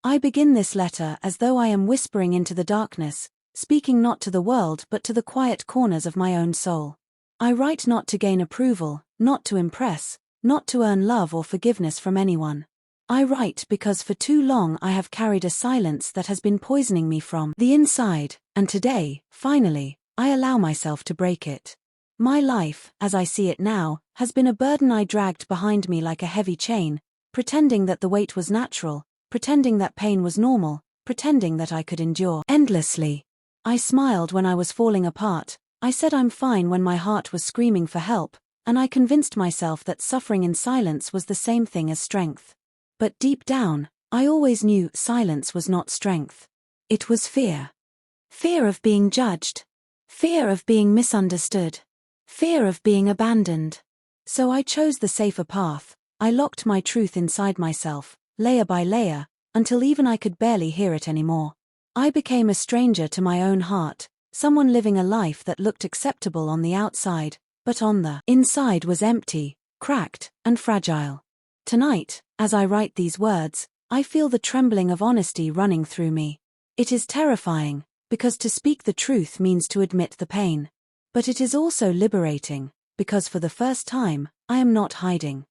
I begin this letter as though I am whispering into the darkness, speaking not to the world but to the quiet corners of my own soul. I write not to gain approval, not to impress, not to earn love or forgiveness from anyone. I write because for too long I have carried a silence that has been poisoning me from the inside, and today, finally, I allow myself to break it. My life, as I see it now, has been a burden I dragged behind me like a heavy chain, pretending that the weight was natural, pretending that pain was normal, pretending that I could endure endlessly. I smiled when I was falling apart, I said I'm fine when my heart was screaming for help, and I convinced myself that suffering in silence was the same thing as strength. But deep down, I always knew silence was not strength. It was fear. Fear of being judged. Fear of being misunderstood. Fear of being abandoned. So I chose the safer path. I locked my truth inside myself, layer by layer, until even I could barely hear it anymore. I became a stranger to my own heart, someone living a life that looked acceptable on the outside, but on the inside was empty, cracked, and fragile. Tonight, as I write these words, I feel the trembling of honesty running through me. It is terrifying, because to speak the truth means to admit the pain. But it is also liberating, because for the first time, I am not hiding.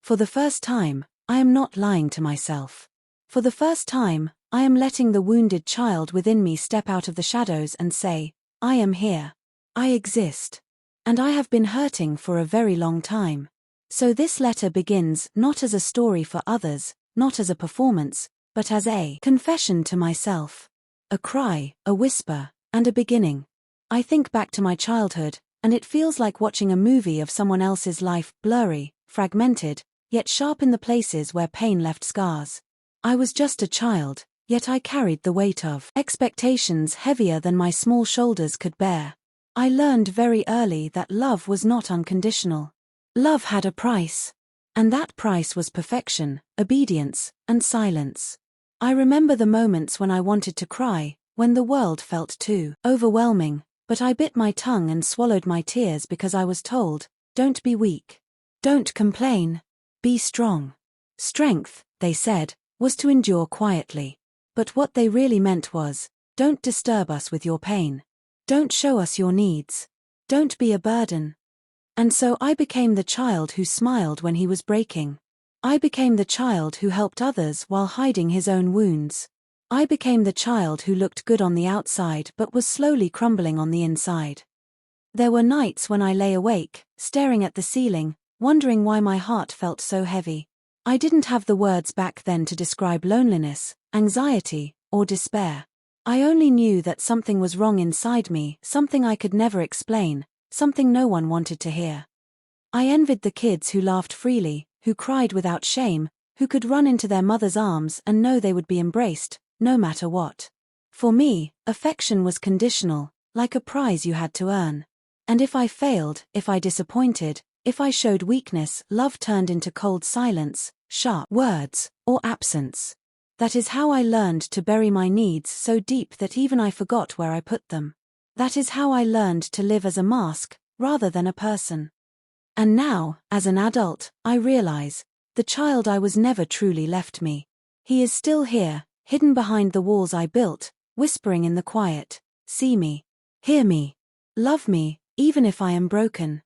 For the first time, I am not lying to myself. For the first time, I am letting the wounded child within me step out of the shadows and say, I am here. I exist. And I have been hurting for a very long time. So this letter begins not as a story for others, not as a performance, but as a confession to myself. A cry, a whisper, and a beginning. I think back to my childhood, and it feels like watching a movie of someone else's life, blurry, fragmented, yet sharp in the places where pain left scars. I was just a child, yet I carried the weight of expectations heavier than my small shoulders could bear. I learned very early that love was not unconditional. Love had a price. And that price was perfection, obedience, and silence. I remember the moments when I wanted to cry, when the world felt too overwhelming, but I bit my tongue and swallowed my tears because I was told, don't be weak. Don't complain. Be strong. Strength, they said, was to endure quietly. But what they really meant was, don't disturb us with your pain. Don't show us your needs. Don't be a burden. And so I became the child who smiled when he was breaking. I became the child who helped others while hiding his own wounds. I became the child who looked good on the outside but was slowly crumbling on the inside. There were nights when I lay awake, staring at the ceiling, wondering why my heart felt so heavy. I didn't have the words back then to describe loneliness, anxiety, or despair. I only knew that something was wrong inside me, something I could never explain, something no one wanted to hear. I envied the kids who laughed freely, who cried without shame, who could run into their mother's arms and know they would be embraced, no matter what. For me, affection was conditional, like a prize you had to earn. And if I failed, if I disappointed, if I showed weakness, love turned into cold silence, sharp words, or absence. That is how I learned to bury my needs so deep that even I forgot where I put them. That is how I learned to live as a mask, rather than a person. And now, as an adult, I realize, the child I was never truly left me. He is still here, hidden behind the walls I built, whispering in the quiet, see me, hear me, love me, even if I am broken.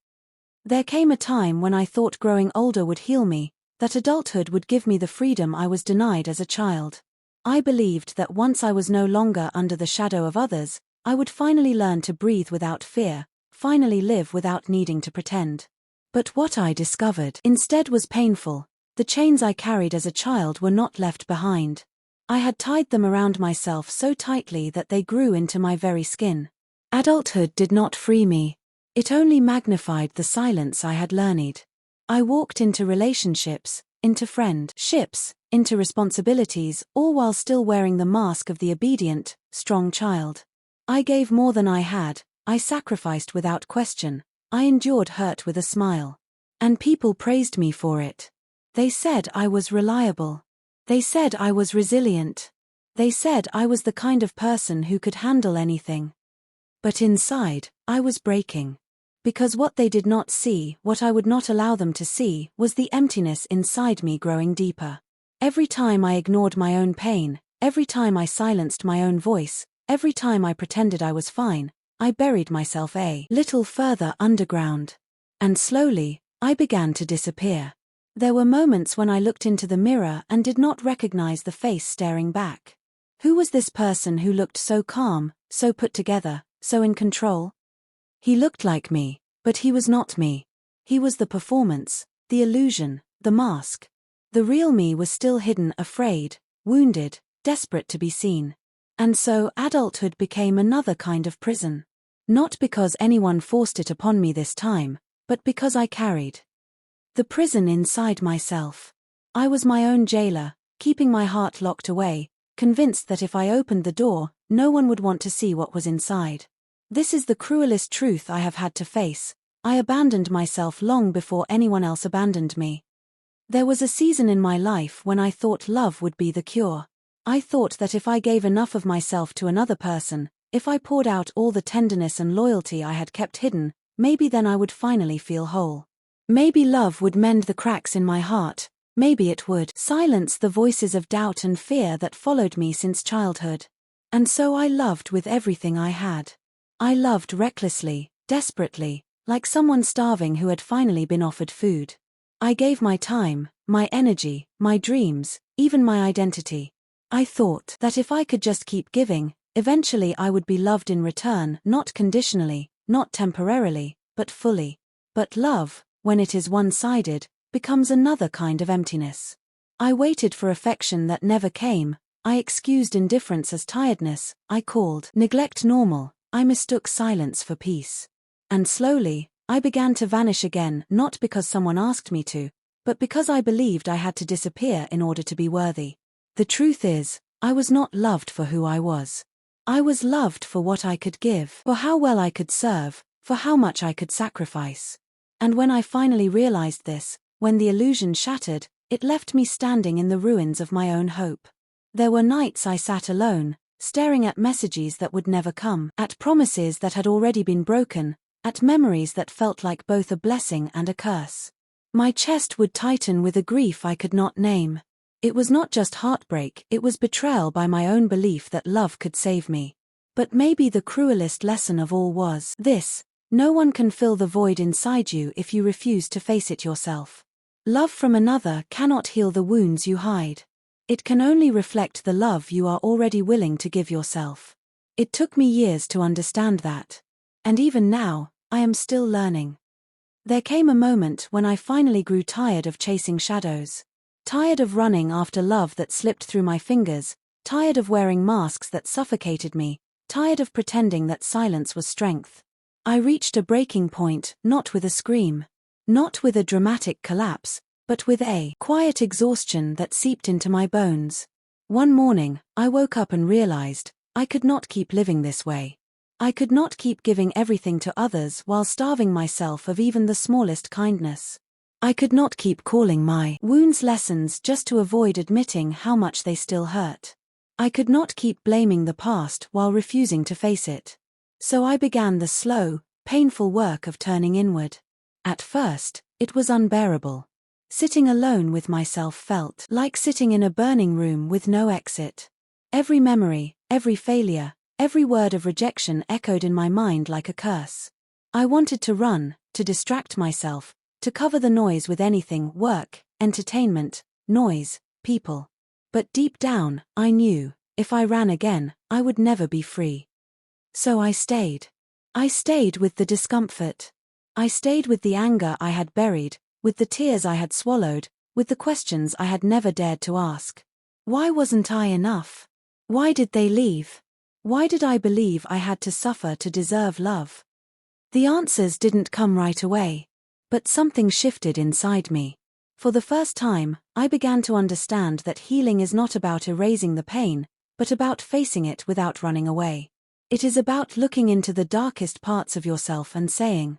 There came a time when I thought growing older would heal me, that adulthood would give me the freedom I was denied as a child. I believed that once I was no longer under the shadow of others, I would finally learn to breathe without fear, finally live without needing to pretend. But what I discovered instead was painful. The chains I carried as a child were not left behind. I had tied them around myself so tightly that they grew into my very skin. Adulthood did not free me. It only magnified the silence I had learned. I walked into relationships, into friendships, into responsibilities, all while still wearing the mask of the obedient, strong child. I gave more than I had, I sacrificed without question, I endured hurt with a smile. And people praised me for it. They said I was reliable. They said I was resilient. They said I was the kind of person who could handle anything. But inside, I was breaking. Because what they did not see, what I would not allow them to see, was the emptiness inside me growing deeper. Every time I ignored my own pain, Every time I silenced my own voice, every time I pretended I was fine, I buried myself a little further underground. And slowly, I began to disappear. There were moments when I looked into the mirror and did not recognize the face staring back. Who was this person who looked so calm, so put together, so in control? He looked like me, but he was not me. He was the performance, the illusion, the mask. The real me was still hidden, afraid, wounded, desperate to be seen. And so adulthood became another kind of prison. Not because anyone forced it upon me this time, but because I carried the prison inside myself. I was my own jailer, keeping my heart locked away, convinced that if I opened the door, no one would want to see what was inside. This is the cruelest truth I have had to face. I abandoned myself long before anyone else abandoned me. There was a season in my life when I thought love would be the cure. I thought that if I gave enough of myself to another person, if I poured out all the tenderness and loyalty I had kept hidden, maybe then I would finally feel whole. Maybe love would mend the cracks in my heart, maybe it would silence the voices of doubt and fear that followed me since childhood. And so I loved with everything I had. I loved recklessly, desperately, like someone starving who had finally been offered food. I gave my time, my energy, my dreams, even my identity. I thought that if I could just keep giving, eventually I would be loved in return, not conditionally, not temporarily, but fully. But love, when it is one-sided, becomes another kind of emptiness. I waited for affection that never came. I excused indifference as tiredness. I called neglect normal. I mistook silence for peace. And slowly, I began to vanish again, not because someone asked me to, but because I believed I had to disappear in order to be worthy. The truth is, I was not loved for who I was. I was loved for what I could give, for how well I could serve, for how much I could sacrifice. And when I finally realized this, when the illusion shattered, it left me standing in the ruins of my own hope. There were nights I sat alone, staring at messages that would never come, at promises that had already been broken, at memories that felt like both a blessing and a curse. My chest would tighten with a grief I could not name. It was not just heartbreak, it was betrayal by my own belief that love could save me. But maybe the cruelest lesson of all was this: no one can fill the void inside you if you refuse to face it yourself. Love from another cannot heal the wounds you hide. It can only reflect the love you are already willing to give yourself. It took me years to understand that. And even now, I am still learning. There came a moment when I finally grew tired of chasing shadows. Tired of running after love that slipped through my fingers, tired of wearing masks that suffocated me, tired of pretending that silence was strength. I reached a breaking point, not with a scream, not with a dramatic collapse, but with a quiet exhaustion that seeped into my bones. One morning, I woke up and realized, I could not keep living this way. I could not keep giving everything to others while starving myself of even the smallest kindness. I could not keep calling my wounds lessons just to avoid admitting how much they still hurt. I could not keep blaming the past while refusing to face it. So I began the slow, painful work of turning inward. At first, it was unbearable. Sitting alone with myself felt like sitting in a burning room with no exit. Every memory, every failure, every word of rejection echoed in my mind like a curse. I wanted to run, to distract myself, to cover the noise with anything: work, entertainment, noise, people. But deep down, I knew, if I ran again, I would never be free. So I stayed. I stayed with the discomfort. I stayed with the anger I had buried, with the tears I had swallowed, with the questions I had never dared to ask. Why wasn't I enough? Why did they leave? Why did I believe I had to suffer to deserve love? The answers didn't come right away. But something shifted inside me. For the first time, I began to understand that healing is not about erasing the pain, but about facing it without running away. It is about looking into the darkest parts of yourself and saying,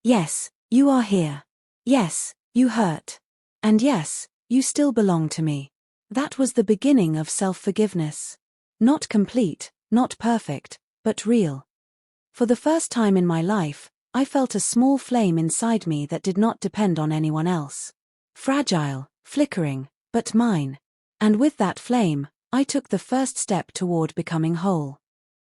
yes, you are here. Yes, you hurt. And yes, you still belong to me. That was the beginning of self-forgiveness. Not complete, not perfect, but real. For the first time in my life, I felt a small flame inside me that did not depend on anyone else. Fragile, flickering, but mine. And with that flame, I took the first step toward becoming whole.